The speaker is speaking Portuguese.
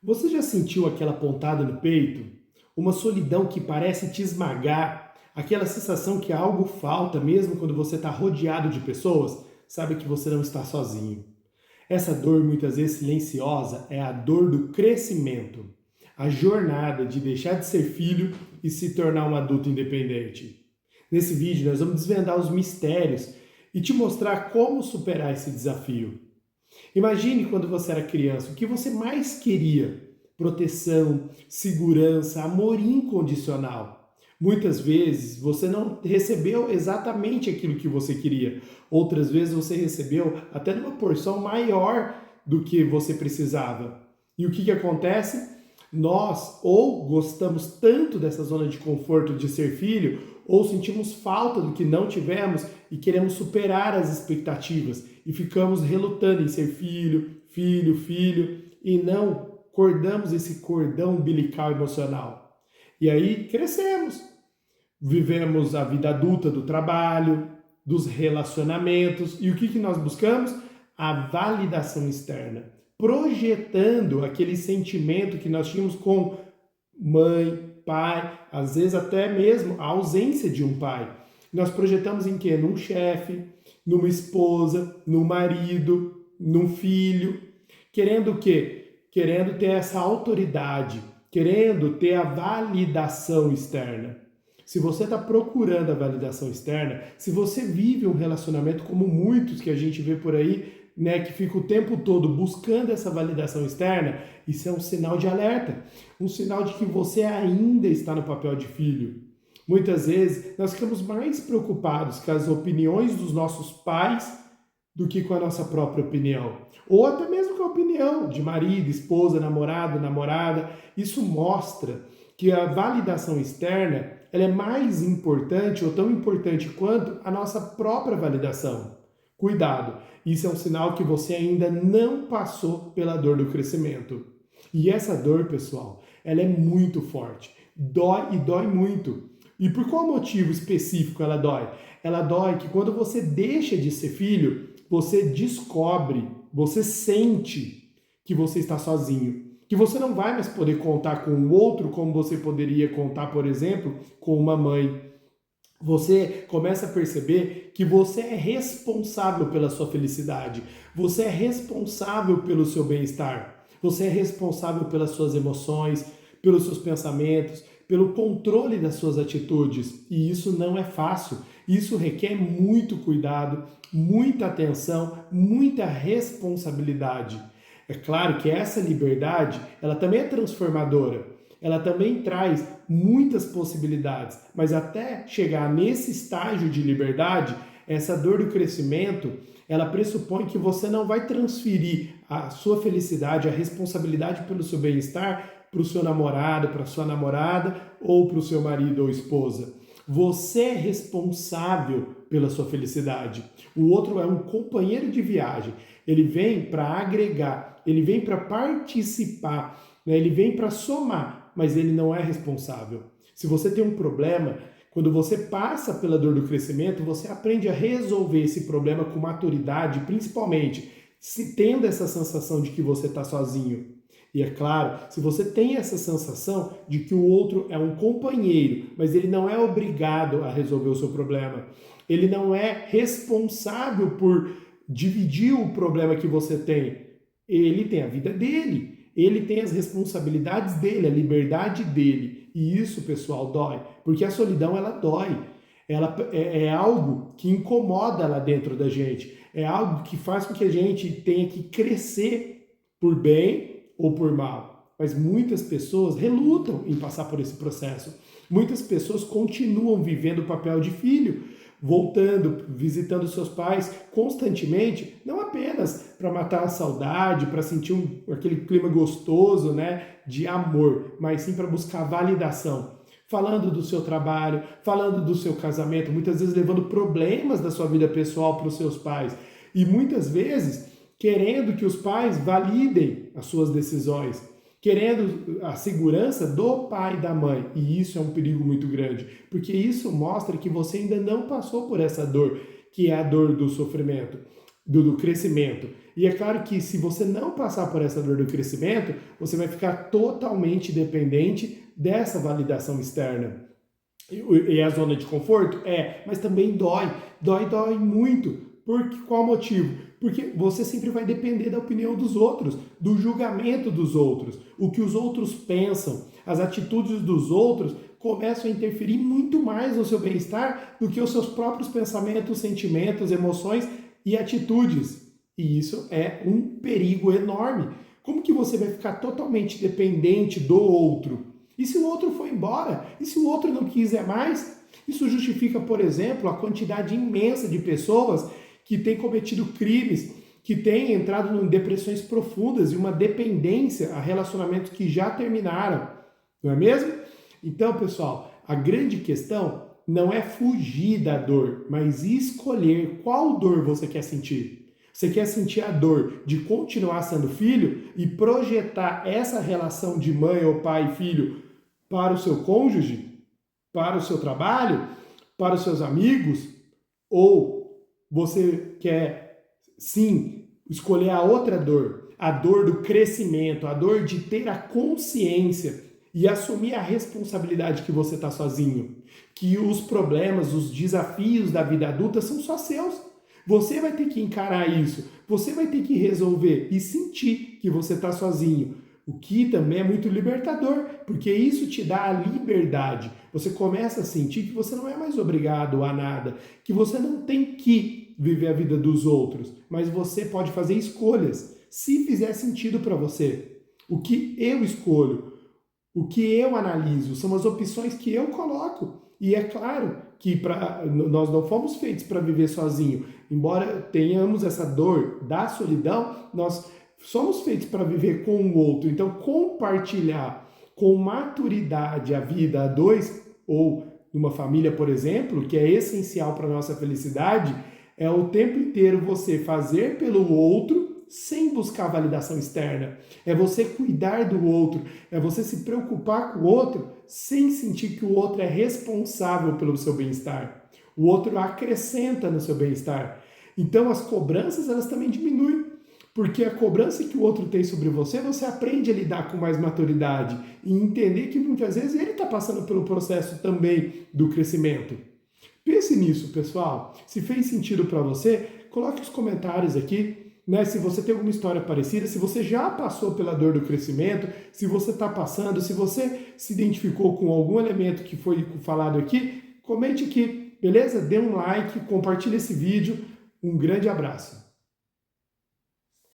Você já sentiu aquela pontada no peito? Uma solidão que parece te esmagar? Aquela sensação que algo falta mesmo quando você está rodeado de pessoas? Sabe que você não está sozinho. Essa dor, muitas vezes silenciosa, é a dor do crescimento. A jornada de deixar de ser filho e se tornar um adulto independente. Nesse vídeo, nós vamos desvendar os mistérios e te mostrar como superar esse desafio. Imagine quando você era criança, o que você mais queria? Proteção, segurança, amor incondicional. Muitas vezes você não recebeu exatamente aquilo que você queria. Outras vezes você recebeu até numa porção maior do que você precisava. E o que acontece? Nós ou gostamos tanto dessa zona de conforto de ser filho, ou sentimos falta do que não tivemos e queremos superar as expectativas e ficamos relutando em ser filho e não cordamos esse cordão umbilical emocional. E aí crescemos, vivemos a vida adulta do trabalho, dos relacionamentos e o que nós buscamos? A validação externa, projetando aquele sentimento que nós tínhamos com mãe, pai, às vezes até mesmo a ausência de um pai. Nós projetamos em quê? Num chefe, numa esposa, num marido, num filho, querendo o quê? Querendo ter essa autoridade, querendo ter a validação externa. Se você está procurando a validação externa, se você vive um relacionamento como muitos que a gente vê por aí, né, que fica o tempo todo buscando essa validação externa, isso é um sinal de alerta, um sinal de que você ainda está no papel de filho. Muitas vezes nós ficamos mais preocupados com as opiniões dos nossos pais do que com a nossa própria opinião. Ou até mesmo com a opinião de marido, esposa, namorado, namorada. Isso mostra que a validação externa ela é mais importante ou tão importante quanto a nossa própria validação. Cuidado, isso é um sinal que você ainda não passou pela dor do crescimento. E essa dor, pessoal, ela é muito forte. Dói e dói muito. E por qual motivo específico ela dói? Ela dói que quando você deixa de ser filho, você descobre, você sente que você está sozinho. Que você não vai mais poder contar com o outro como você poderia contar, por exemplo, com uma mãe. Você começa a perceber que você é responsável pela sua felicidade, você é responsável pelo seu bem-estar, você é responsável pelas suas emoções, pelos seus pensamentos, pelo controle das suas atitudes. E isso não é fácil, isso requer muito cuidado, muita atenção, muita responsabilidade. É claro que essa liberdade, ela também é transformadora. Ela também traz muitas possibilidades, mas até chegar nesse estágio de liberdade, essa dor do crescimento, ela pressupõe que você não vai transferir a sua felicidade, a responsabilidade pelo seu bem-estar para o seu namorado, para a sua namorada ou para o seu marido ou esposa. Você é responsável pela sua felicidade. O outro é um companheiro de viagem. Ele vem para agregar, ele vem para participar, né? Ele vem para somar, mas ele não é responsável. Se você tem um problema, quando você passa pela dor do crescimento, você aprende a resolver esse problema com maturidade, principalmente se tendo essa sensação de que você está sozinho. E é claro, se você tem essa sensação de que o outro é um companheiro, mas ele não é obrigado a resolver o seu problema, ele não é responsável por dividir o problema que você tem, ele tem a vida dele, ele tem as responsabilidades dele, a liberdade dele. E isso, pessoal, dói, porque a solidão ela dói. Ela é algo que incomoda lá dentro da gente, é algo que faz com que a gente tenha que crescer por bem ou por mal. Mas muitas pessoas relutam em passar por esse processo. Muitas pessoas continuam vivendo o papel de filho, voltando, visitando seus pais constantemente, não apenas para matar a saudade, para sentir aquele clima gostoso, né, de amor, mas sim para buscar validação. Falando do seu trabalho, falando do seu casamento, muitas vezes levando problemas da sua vida pessoal para os seus pais. E muitas vezes querendo que os pais validem as suas decisões, querendo a segurança do pai e da mãe. E isso é um perigo muito grande, porque isso mostra que você ainda não passou por essa dor, que é a dor do sofrimento. do crescimento. E é claro que se você não passar por essa dor do crescimento, você vai ficar totalmente dependente dessa validação externa. E a zona de conforto? Mas também dói. Dói muito. Por qual motivo? Porque você sempre vai depender da opinião dos outros, do julgamento dos outros. O que os outros pensam, as atitudes dos outros começam a interferir muito mais no seu bem-estar do que os seus próprios pensamentos, sentimentos, emoções e atitudes. E isso é um perigo enorme. Como que você vai ficar totalmente dependente do outro? E se o outro for embora? E se o outro não quiser mais? Isso justifica, por exemplo, a quantidade imensa de pessoas que têm cometido crimes, que têm entrado em depressões profundas e uma dependência a relacionamentos que já terminaram. Não é mesmo? Então, pessoal, a grande questão não é fugir da dor, mas escolher qual dor você quer sentir. Você quer sentir a dor de continuar sendo filho e projetar essa relação de mãe ou pai e filho para o seu cônjuge, para o seu trabalho, para os seus amigos? Ou você quer, sim, escolher a outra dor, a dor do crescimento, a dor de ter a consciência e assumir a responsabilidade que você está sozinho, que os problemas, os desafios da vida adulta são só seus. Você vai ter que encarar isso, você vai ter que resolver e sentir que você está sozinho. O que também é muito libertador, porque isso te dá a liberdade. Você começa a sentir que você não é mais obrigado a nada, que você não tem que viver a vida dos outros, mas você pode fazer escolhas, se fizer sentido para você. O que eu escolho, o que eu analiso, são as opções que eu coloco. E é claro que nós não fomos feitos para viver sozinho. Embora tenhamos essa dor da solidão, nós somos feitos para viver com o outro. Então, compartilhar com maturidade a vida a dois, ou numa família, por exemplo, que é essencial para a nossa felicidade, é o tempo inteiro você fazer pelo outro sem buscar validação externa. É você cuidar do outro, é você se preocupar com o outro sem sentir que o outro é responsável pelo seu bem-estar. O outro acrescenta no seu bem-estar. Então as cobranças, elas também diminuem, porque a cobrança que o outro tem sobre você, você aprende a lidar com mais maturidade e entender que muitas vezes ele está passando pelo processo também do crescimento. Pense nisso, pessoal. Se fez sentido para você, coloque os comentários aqui. Se você tem alguma história parecida, se você já passou pela dor do crescimento, se você está passando, se você se identificou com algum elemento que foi falado aqui, comente aqui, beleza? Dê um like, compartilhe esse vídeo. Um grande abraço.